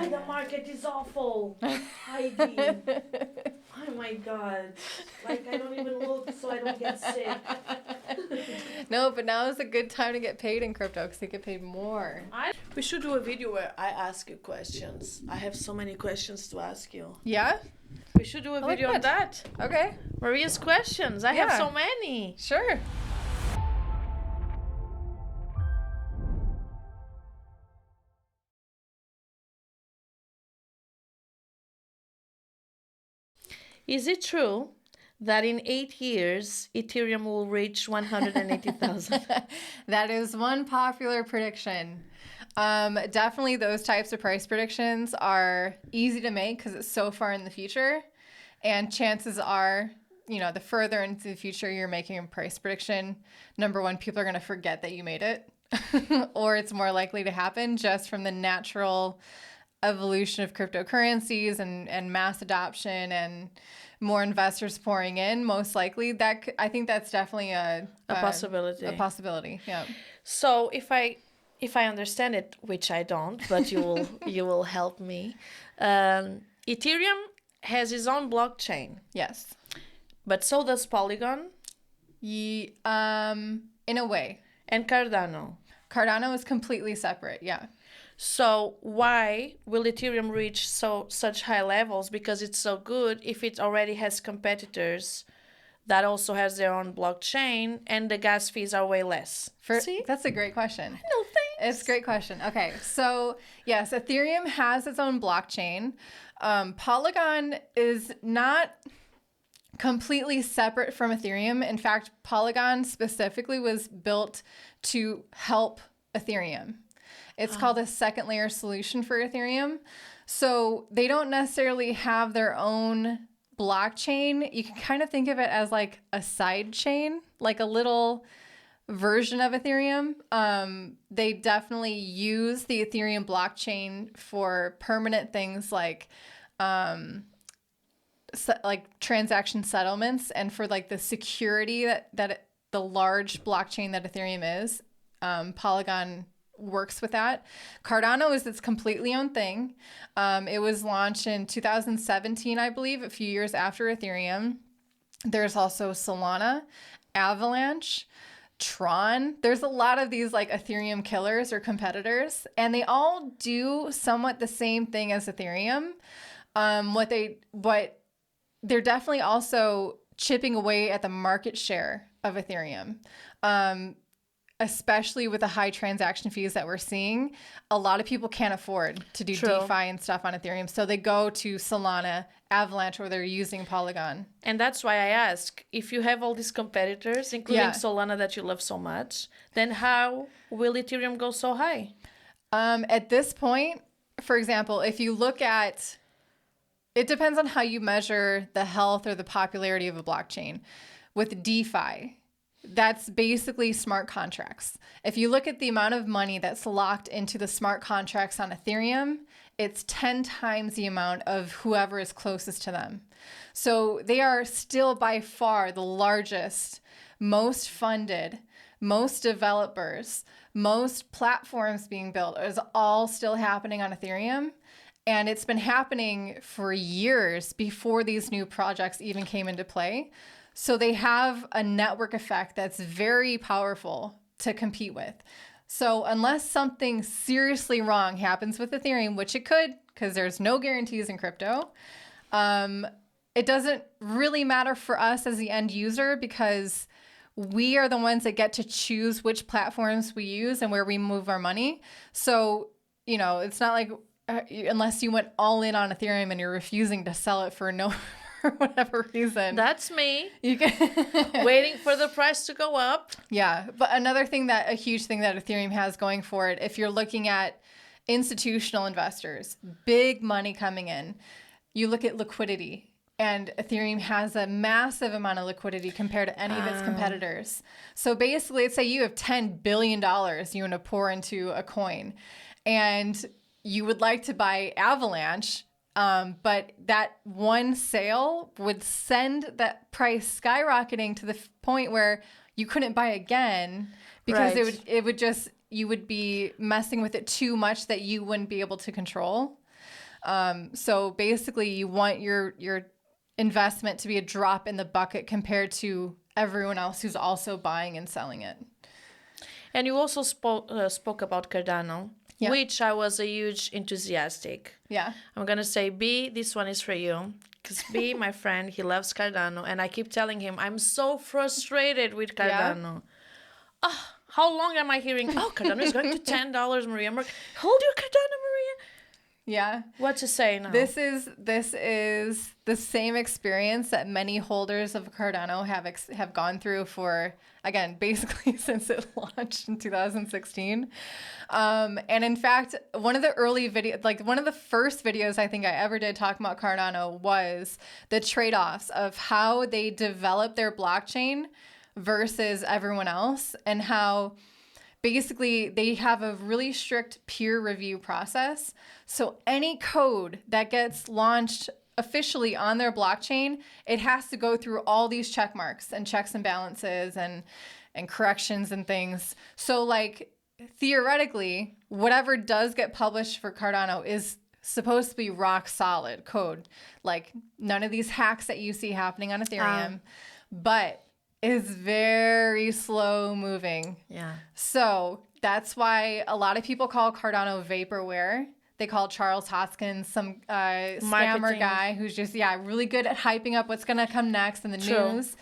the market is awful. Heidi. Oh my God. Like, I don't even look so I don't get sick. No, but now is a good time to get paid in crypto because you get paid more. We should do a video where I ask you questions. I have so many questions to ask you. Yeah? We should do a like video on that. Okay. Maria's questions. I have so many. Sure. Is it true that in 8 years, Ethereum will reach 180,000? That is one popular prediction. Definitely those types of price predictions are easy to make because it's so far in the future. And chances are, you know, the further into the future you're making a price prediction, number one, people are going to forget that you made it. Or it's more likely to happen just from the natural evolution of cryptocurrencies and mass adoption and more investors pouring in. Most likely, I think that's definitely a possibility. A possibility, yeah. So if I understand it, which I don't, but you will help me. Ethereum has its own blockchain. Yes. But so does Polygon. In a way. And Cardano. Cardano is completely separate, yeah. So why will Ethereum reach such high levels? Because it's so good if it already has competitors that also has their own blockchain and the gas fees are way less. See? That's a great question. No, thanks. It's a great question. Okay, so yes, Ethereum has its own blockchain. Polygon is not completely separate from Ethereum. In fact, Polygon specifically was built to help Ethereum. It's called a second layer solution for Ethereum. So they don't necessarily have their own blockchain. You can kind of think of it as like a side chain, like a little version of Ethereum. They definitely use the Ethereum blockchain for permanent things like transaction settlements and for like the security that the large blockchain that Ethereum is. Polygon works with that. Cardano is its completely own thing. It was launched in 2017, I believe, a few years after Ethereum. There's also Solana, Avalanche, Tron. There's a lot of these like Ethereum killers or competitors, and they all do somewhat the same thing as Ethereum. But they're definitely also chipping away at the market share of Ethereum. Especially with the high transaction fees that we're seeing, a lot of people can't afford to do DeFi and stuff on Ethereum. So they go to Solana, Avalanche, or they're using Polygon. And that's why I ask, if you have all these competitors, including Solana that you love so much, then how will Ethereum go so high? At this point, for example, if you look at, it depends on how you measure the health or the popularity of a blockchain. With DeFi, that's basically smart contracts. If you look at the amount of money that's locked into the smart contracts on Ethereum, it's 10 times the amount of whoever is closest to them. So they are still by far the largest, most funded, most developers, most platforms being built is all still happening on Ethereum. And it's been happening for years before these new projects even came into play. So they have a network effect that's very powerful to compete with. So unless something seriously wrong happens with Ethereum, which it could, because there's no guarantees in crypto, it doesn't really matter for us as the end user because we are the ones that get to choose which platforms we use and where we move our money. So, you know, it's not like unless you went all in on Ethereum and you're refusing to sell it for whatever reason. That's me. You can waiting for the price to go up. Yeah. But a huge thing that Ethereum has going for it, if you're looking at institutional investors, big money coming in, you look at liquidity. And Ethereum has a massive amount of liquidity compared to any of its competitors. So basically, let's say you have $10 billion you want to pour into a coin. And you would like to buy Avalanche, but that one sale would send that price skyrocketing to the point where you couldn't buy again because you would be messing with it too much that you wouldn't be able to control. So basically, you want your investment to be a drop in the bucket compared to everyone else who's also buying and selling it. And you also spoke about Cardano, Yeah. which I was a huge enthusiastic. Yeah. I'm going to say, B, this one is for you. Because B, my friend, he loves Cardano. And I keep telling him, I'm so frustrated with Cardano. Oh, how long am I hearing, oh, Cardano is going to $10, Maria. Hold your Cardano, Maria. Yeah. What to say now? This is the same experience that many holders of Cardano have gone through for, again, basically since it launched in 2016. And in fact, one of the early videos, like one of the first videos I think I ever did talking about Cardano was the trade-offs of how they develop their blockchain versus everyone else, and how basically they have a really strict peer review process. So any code that gets launched officially on their blockchain, it has to go through all these check marks and checks and balances and corrections and things. So like theoretically, whatever does get published for Cardano is supposed to be rock solid code. Like none of these hacks that you see happening on Ethereum, but is very slow moving. Yeah. So that's why a lot of people call Cardano vaporware. They call Charles Hoskins some scammer guy who's just, really good at hyping up what's going to come next in the news.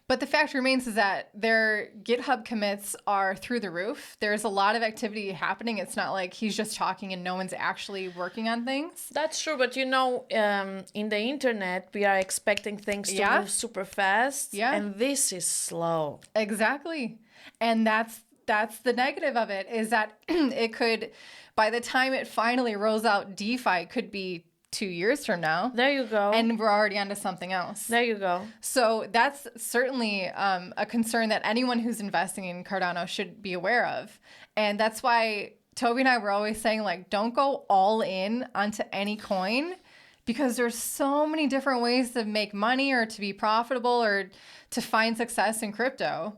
But the fact remains is that their GitHub commits are through the roof. There's a lot of activity happening. It's not like he's just talking and no one's actually working on things. That's true, but in the internet, we are expecting things to move super fast, and this is slow. Exactly. And that's the negative of it, is that it could, by the time it finally rolls out DeFi, could be 2 years from now. There you go. And we're already onto something else. There you go. So that's certainly a concern that anyone who's investing in Cardano should be aware of. And that's why Toby and I were always saying, like, don't go all in onto any coin, because there's so many different ways to make money or to be profitable or to find success in crypto.